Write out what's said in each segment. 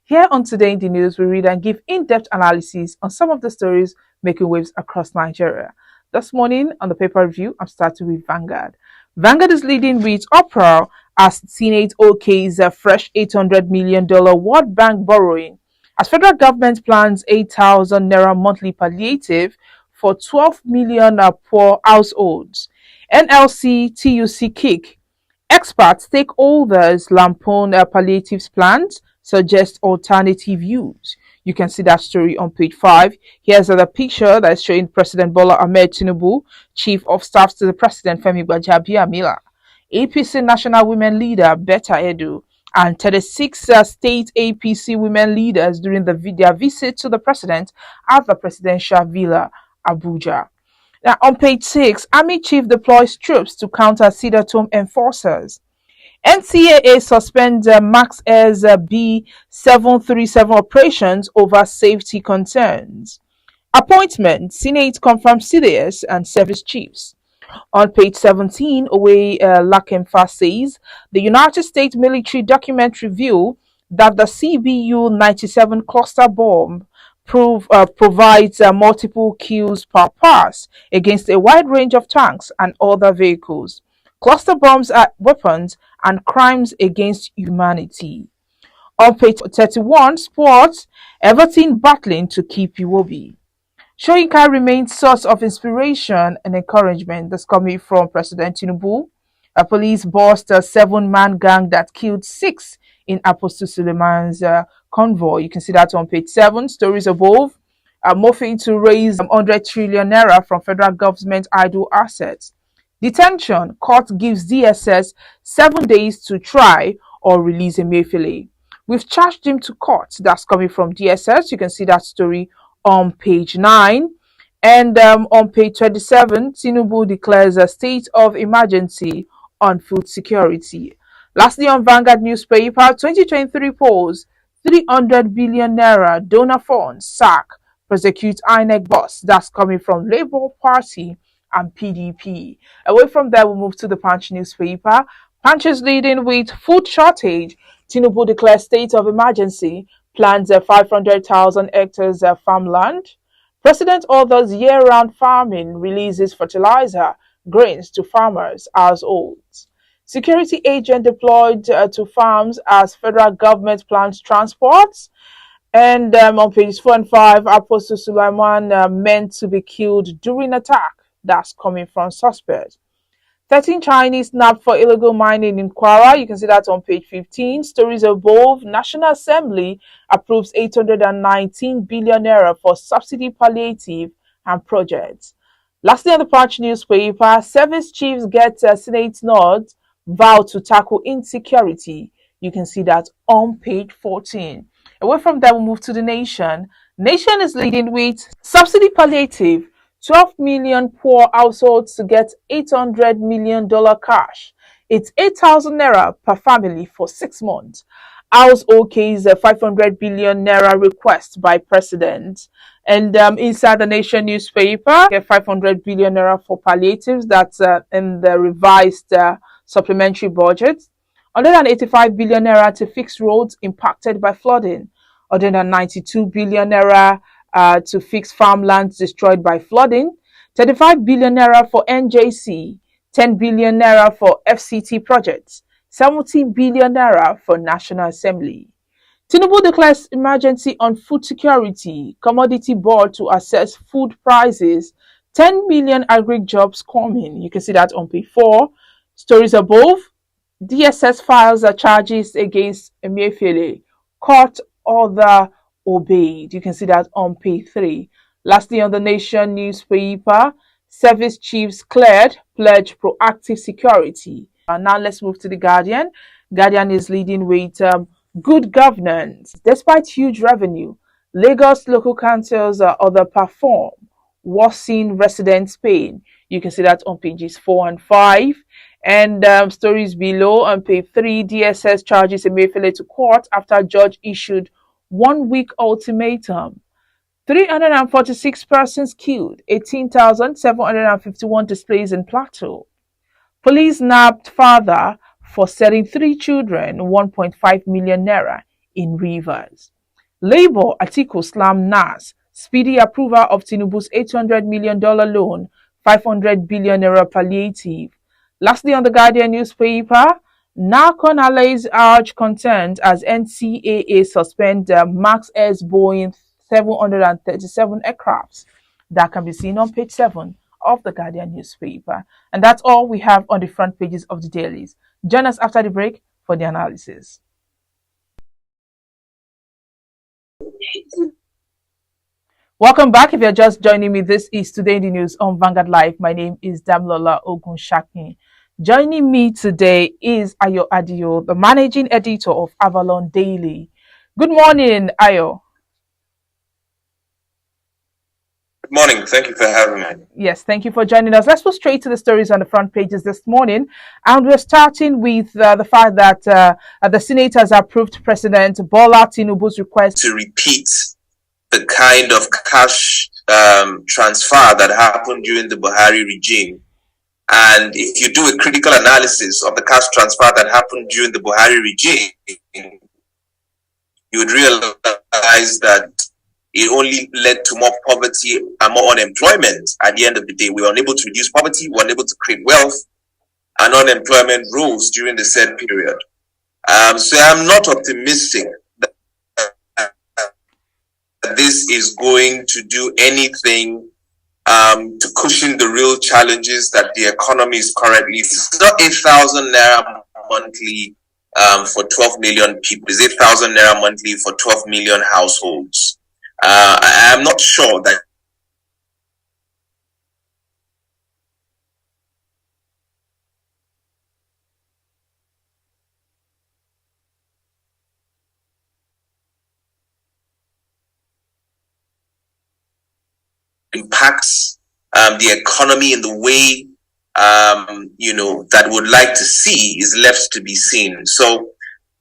Here on Today in the News, we read and give in-depth analysis on some of the stories making waves across Nigeria. This morning on the paper review, I'm starting with Vanguard. Vanguard is leading with Uproar as Senate OK's a fresh $800 million World Bank borrowing as federal government plans 8,000 naira monthly palliative for 12 million poor households. NLC TUC kick. Experts, stakeholders lampoon palliatives plans, suggest alternative views. You can see that story on page 5. Here's another picture that is showing President Bola Ahmed Tinubu, Chief of Staff to the President Femi Gbajabiamila, APC National Women Leader Betta Edu, and 36 state APC women leaders during their visit to the President at the Presidential Villa, Abuja. Now, on page 6, Army Chief deploys troops to counter Sidatom enforcers. NCAA suspends Max Air's B737 operations over safety concerns. Appointment, Senate confirms CDS and service chiefs. On page 17, Owe Lakemfa says the United States military document reveal that the CBU 97 cluster bomb provides multiple kills per pass against a wide range of tanks and other vehicles. Cluster bombs are weapons and crimes against humanity. On page 31, sports, Everton battling to keep Iwobi. Soyinka remains source of inspiration and encouragement. That's coming from President Tinubu. A police bust a 7-man gang that killed 6 in Apostle Suleiman's convoy. You can see that on page 7. Stories above. Morphing to raise 100 trillion naira from federal government idle assets. Detention. Court gives DSS 7 days to try or release Emefiele. We've charged him to court. That's coming from DSS. You can see that story on page 9. And on page 27, Tinubu declares a state of emergency on food security. Lastly, on Vanguard newspaper, 2023 polls, 300 billion naira donor funds, sack, prosecute INEC boss. That's coming from Labour Party and PDP. Away from there, we'll move to the Punch newspaper. Punch is leading with food shortage. Tinubu declares state of emergency, plans 500,000 hectares of farmland. President orders year-round farming, releases fertilizer, grains to farmers, households. Security agent deployed to farms as federal government plans transports. And on pages 4 and 5, Apostle Sulaiman meant to be killed during attack. That's coming from suspects. 13 Chinese nabbed for illegal mining in Kwara. You can see that on page 15. Stories above. National Assembly approves 819 billion naira for subsidy palliative and projects. Lastly, on the Punch newspaper, service chiefs get Senate nods, vow to tackle insecurity. You can see that on page 14. Away from that, we'll move to the Nation. Nation is leading with subsidy palliative. 12 million poor households to get $800 million cash. It's 8,000 naira per family for 6 months. House OK's 500 billion naira request by president. And inside the Nation newspaper, 500 billion naira for palliatives. That's in the revised supplementary budget. 185 billion naira to fix roads impacted by flooding. 192 billion naira to fix farmlands destroyed by flooding, 35 billion naira for NJC, 10 billion naira for FCT projects, 70 billion naira for National Assembly. Tinubu declares emergency on food security, commodity board to assess food prices, 10 million agri-jobs coming. You can see that on page 4. Stories above. DSS files charges against Emefiele. Court order obeyed. You can see that on page 3. Lastly, on the Nation newspaper, service chiefs cleared, pledge proactive security. Now let's move to the Guardian. Guardian is leading with good governance. Despite huge revenue, Lagos local councils underperform, worsening residents' pain. You can see that on pages 4 and 5. And stories below on page 3, DSS charges Emefiele to court after judge issued 1-week ultimatum. 346 persons killed, 18,751 displays in Plateau. Police nabbed father for selling 3 children 1.5 million naira in Rivers. Labour Atiku slam NAS, speedy approval of Tinubu's $800 million loan, 500 billion naira palliative. Lastly, on the Guardian newspaper, NACON allies urge content as NCAA suspend Max S Boeing 737 aircrafts. That can be seen on page 7 of the Guardian newspaper. And that's all we have on the front pages of the dailies. Join us after the break for the analysis. Welcome back. If you're just joining me, this is Today in the News on Vanguard Live. My name is Damlola Ogunshakin. Joining me today is Ayo Adio, the managing editor of Avalon Daily. Good morning, Ayo. Good morning. Thank you for having me. Yes, thank you for joining us. Let's go straight to the stories on the front pages this morning. And we're starting with the fact that the Senate has approved President Bola Tinubu's request to repeat the kind of cash transfer that happened during the Buhari regime. And if you do a critical analysis of the cash transfer that happened during the Buhari regime, you would realize that it only led to more poverty and more unemployment. At the end of the day, we were unable to reduce poverty, we were unable to create wealth, and unemployment rose during the said period. So I'm not optimistic that this is going to do anything to cushion the real challenges that the economy is currently. It's not 8,000 naira monthly for 12 million people. It's 8,000 naira monthly for 12 million households. I'm not sure that impacts the economy in the way that would like to see is left to be seen. So,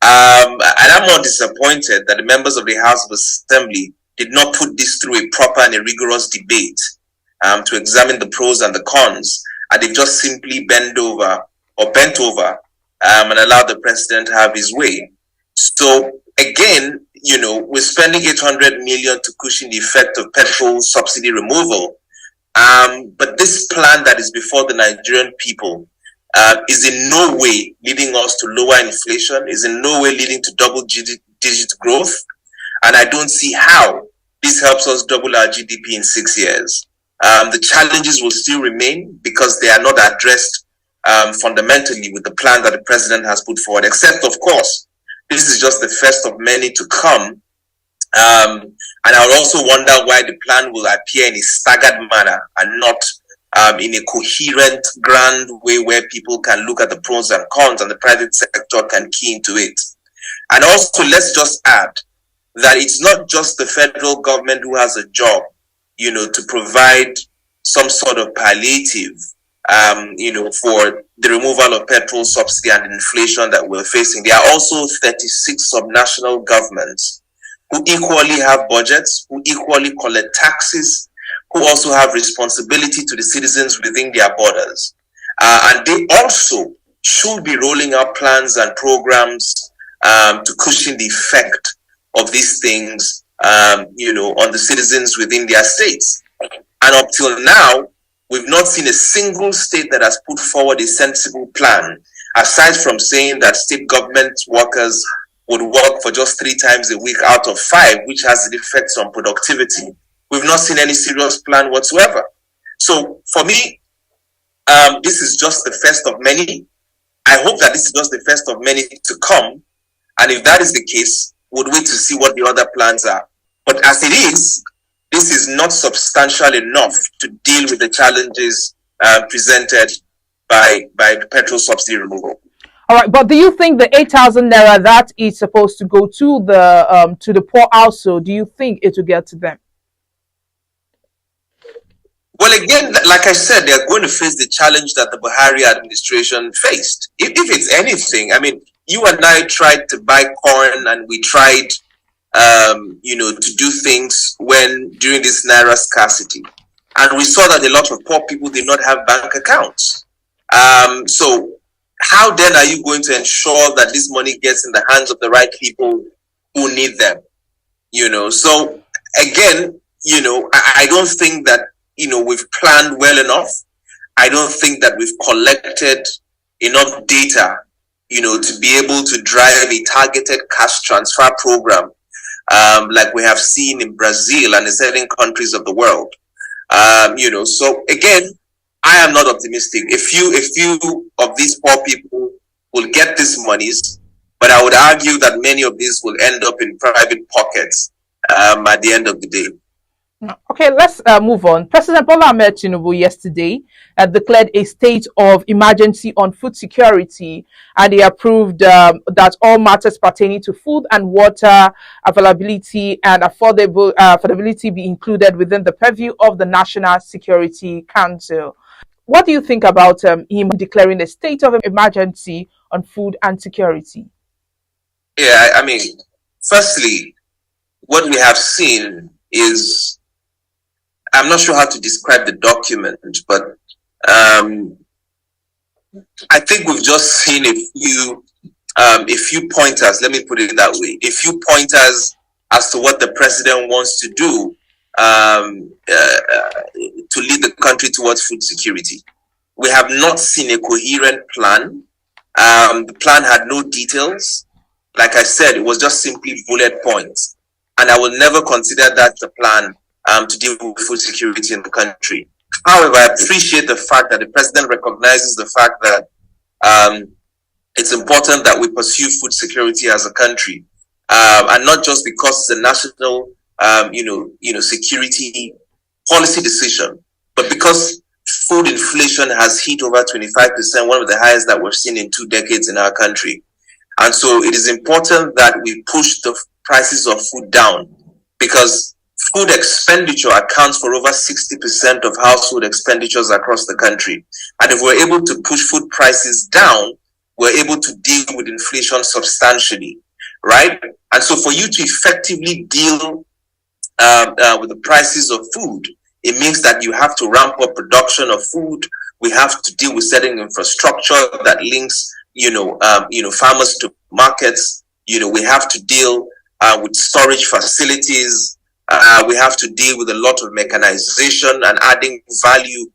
and I'm more disappointed that the members of the House of Assembly did not put this through a proper and a rigorous debate to examine the pros and the cons, and they just simply bent over and allowed the president to have his way. So again, we're spending 800 million to cushion the effect of petrol subsidy removal. But this plan that is before the Nigerian people is in no way leading us to lower inflation, is in no way leading to double-digit growth, and I don't see how this helps us double our GDP in 6 years. The challenges will still remain because they are not addressed fundamentally with the plan that the president has put forward, except, of course, this is just the first of many to come. And I would also wonder why the plan will appear in a staggered manner and not in a coherent, grand way where people can look at the pros and cons and the private sector can key into it. And also, let's just add that it's not just the federal government who has a job, to provide some sort of palliative, for the removal of petrol subsidy and inflation that we're facing. There are also 36 subnational governments who equally have budgets, who equally collect taxes, who also have responsibility to the citizens within their borders. And they also should be rolling out plans and programs to cushion the effect of these things, on the citizens within their states. And up till now, we've not seen a single state that has put forward a sensible plan, aside from saying that state government workers would work for just 3 times a week out of 5, which has an effect on productivity. We've not seen any serious plan whatsoever. So for me, this is just the first of many. I hope that this is just the first of many to come. And if that is the case, we'll wait to see what the other plans are. But as it is, this is not substantial enough to deal with the challenges presented by the petrol subsidy removal. All right, but do you think the 8,000 naira that is supposed to go to the poor also, do you think it will get to them? Well, again, like I said, they're going to face the challenge that the Buhari administration faced. If it's anything, I mean, you and I tried to buy corn and we tried, to do things during this naira scarcity. And we saw that a lot of poor people did not have bank accounts. So how then are you going to ensure that this money gets in the hands of the right people who need them. So again, I don't think that we've planned well enough. I don't think that we've collected enough data, to be able to drive a targeted cash transfer program, like we have seen in Brazil and in certain countries of the world. So again, I am not optimistic. A few of these poor people will get these monies, but I would argue that many of these will end up in private pockets at the end of the day. Okay, let's move on. President Bola Ahmed Tinubu yesterday declared a state of emergency on food security, and he approved that all matters pertaining to food and water availability and affordability be included within the purview of the National Security Council. What do you think about him declaring a state of emergency on food and security? Yeah, I mean, firstly, what we have seen is, I'm not sure how to describe the document, but I think we've just seen a few pointers. Let me put it that way: a few pointers as to what the president wants to do to lead the country towards food security. We have not seen a coherent plan. The plan had no details. Like I said, it was just simply bullet points, and I will never consider that the plan to deal with food security in the country. However, I appreciate the fact that the president recognizes the fact that it's important that we pursue food security as a country, and not just because it's a national, security policy decision, but because food inflation has hit over 25%, one of the highest that we've seen in 2 decades in our country. And so it is important that we push the prices of food down, because food expenditure accounts for over 60% of household expenditures across the country. And if we're able to push food prices down, we're able to deal with inflation substantially, right? And so for you to effectively deal with the prices of food, it means that you have to ramp up production of food. We have to deal with certain infrastructure that links, farmers to markets. We have to deal with storage facilities. We have to deal with a lot of mechanization and adding value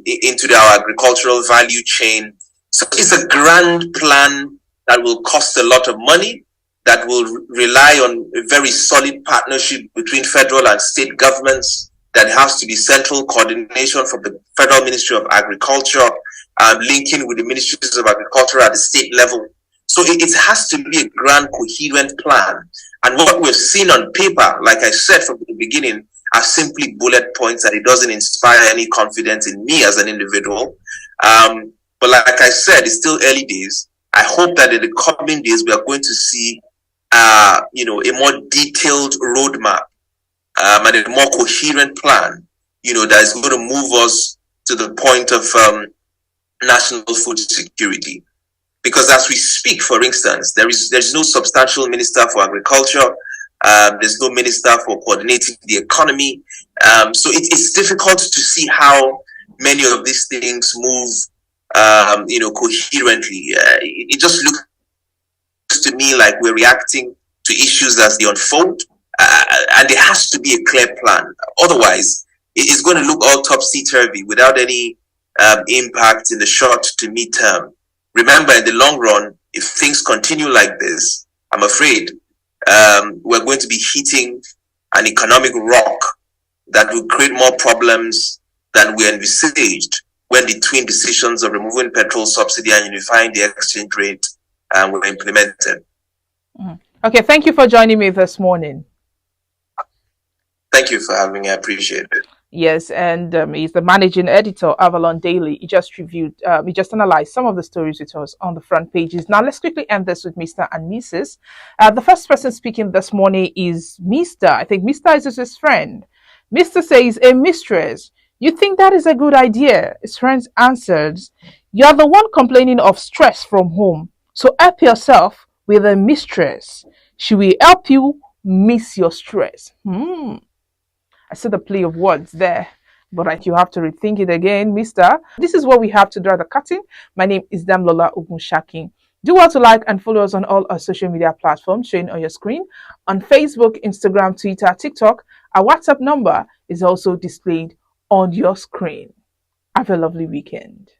into our agricultural value chain. So it's a grand plan that will cost a lot of money, that will rely on a very solid partnership between federal and state governments, that has to be central coordination from the Federal Ministry of Agriculture, linking with the Ministries of Agriculture at the state level. So it has to be a grand, coherent plan. And what we've seen on paper, like I said from the beginning, are simply bullet points, that it doesn't inspire any confidence in me as an individual. But like I said, it's still early days. I hope that in the coming days, we are going to see, a more detailed roadmap and a more coherent plan, that is going to move us to the point of national food security. Because as we speak, for instance, there's no substantial minister for agriculture. There's no minister for coordinating the economy. So it's difficult to see how many of these things move, coherently. It just looks to me like we're reacting to issues as they unfold, and there has to be a clear plan. Otherwise, it's going to look all topsy-turvy without any impact in the short to mid-term. Remember, in the long run, if things continue like this, I'm afraid we're going to be hitting an economic rock that will create more problems than we envisaged when the twin decisions of removing petrol subsidy and unifying the exchange rate were implemented. Okay, thank you for joining me this morning. Thank you for having me. I appreciate it. Yes, and he's the managing editor, Avalon Daily. He just analyzed some of the stories with us on the front pages. Now, let's quickly end this with Mr. and Mrs. The first person speaking this morning is Mr. I think Mr. is his friend. Mr. says, a mistress. You think that is a good idea? His friend answered, you're the one complaining of stress from home. So help yourself with a mistress. She will help you miss your stress. I said the play of words there, but you have to rethink it again, Mister. This is what we have to draw the curtain. My name is Damlola Ogunshaki. Do well to like and follow us on all our social media platforms showing on your screen. On Facebook, Instagram, Twitter, TikTok, our WhatsApp number is also displayed on your screen. Have a lovely weekend.